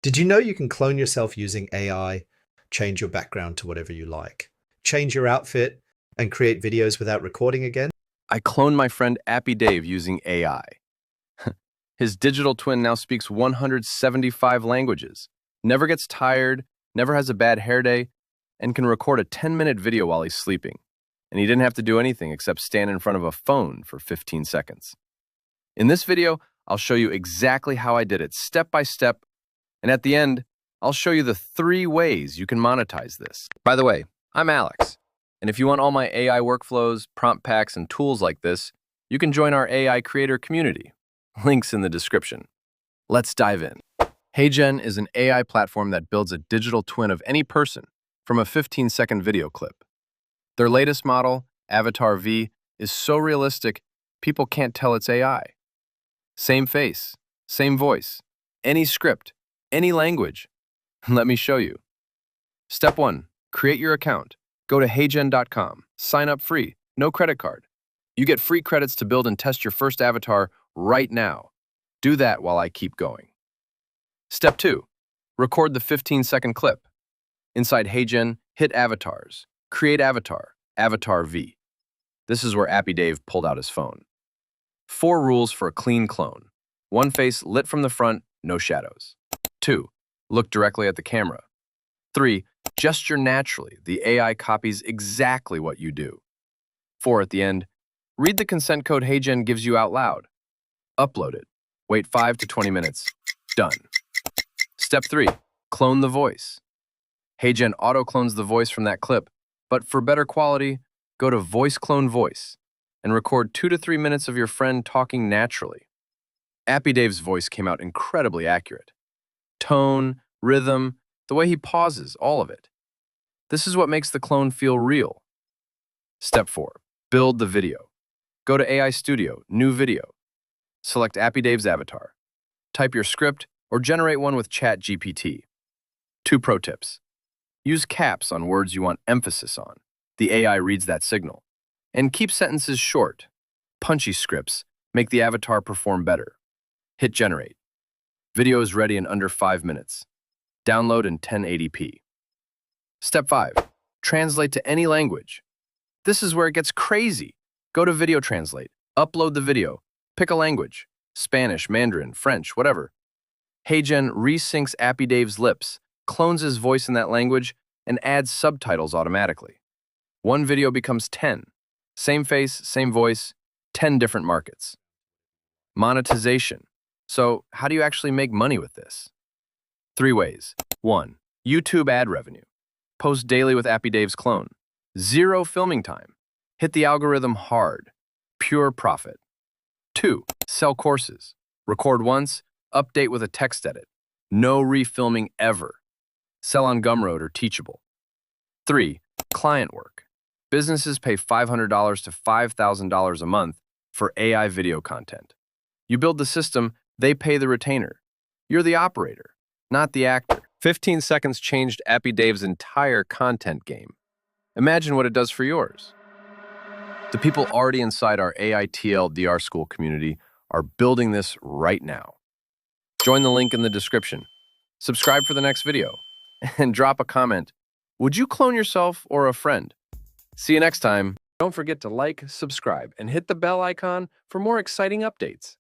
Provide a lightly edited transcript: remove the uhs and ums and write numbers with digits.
Did you know you can clone yourself using AI, change your background to whatever you like, change your outfit, and create videos without recording again? I cloned my friend Appy Dave using AI. His digital twin now speaks 175 languages, never gets tired, never has a bad hair day, and can record a 10-minute video while he's sleeping. And he didn't have to do anything except stand in front of a phone for 15 seconds. In this video, I'll show you exactly how I did it, step by step, and at the end, I'll show you the 3 ways you can monetize this. By the way, I'm Alex, and if you want all my AI workflows, prompt packs, and tools like this, you can join our AI creator community. Links in the description. Let's dive in. Heygen is an AI platform that builds a digital twin of any person from a 15-second video clip. Their latest model, Avatar V, is so realistic, people can't tell it's AI. Same face, same voice, any script, any language. Let me show you. Step 1. Create your account. Go to heygen.com. Sign up free. No credit card. You get free credits to build and test your first avatar right now. Do that while I keep going. Step 2. Record the 15-second clip. Inside Heygen, hit Avatars. Create Avatar, Avatar V. This is where Appy Dave pulled out his phone. 4 rules for a clean clone. 1 face lit from the front, no shadows. 2. Look directly at the camera. 3. Gesture naturally. The AI copies exactly what you do. 4. At the end, read the consent code Heygen gives you out loud. Upload it. Wait 5 to 20 minutes. Done. Step 3. Clone the voice. Heygen auto-clones the voice from that clip, but for better quality, go to Voice Clone Voice and record 2 to 3 minutes of your friend talking naturally. Appy Dave's voice came out incredibly accurate. Tone, rhythm, the way he pauses, all of it. This is what makes the clone feel real. Step 4. Build the video. Go to AI Studio, New Video. Select Appy Dave's avatar. Type your script or generate one with ChatGPT. 2 pro tips. Use caps on words you want emphasis on. The AI reads that signal. And keep sentences short. Punchy scripts make the avatar perform better. Hit generate. Video is ready in under 5 minutes. Download in 1080p. Step 5. Translate to any language. This is where it gets crazy. Go to Video Translate. Upload the video. Pick a language. Spanish, Mandarin, French, whatever. Heygen resyncs Appy Dave's lips, clones his voice in that language, and adds subtitles automatically. 1 video becomes 10. Same face, same voice, 10 different markets. Monetization. So, how do you actually make money with this? 3 ways. 1. YouTube ad revenue. Post daily with Appy Dave's clone. 0 filming time. Hit the algorithm hard. Pure profit. 2. Sell courses. Record once, update with a text edit. No refilming ever. Sell on Gumroad or Teachable. 3. Client work. Businesses pay $500 to $5,000 a month for AI video content. You build the system, they pay the retainer. You're the operator, not the actor. 15 seconds changed Appy Dave's entire content game. Imagine what it does for yours. The people already inside our AI TLDR school community are building this right now. Join the link in the description. Subscribe for the next video. And drop a comment. Would you clone yourself or a friend? See you next time. Don't forget to like, subscribe, and hit the bell icon for more exciting updates.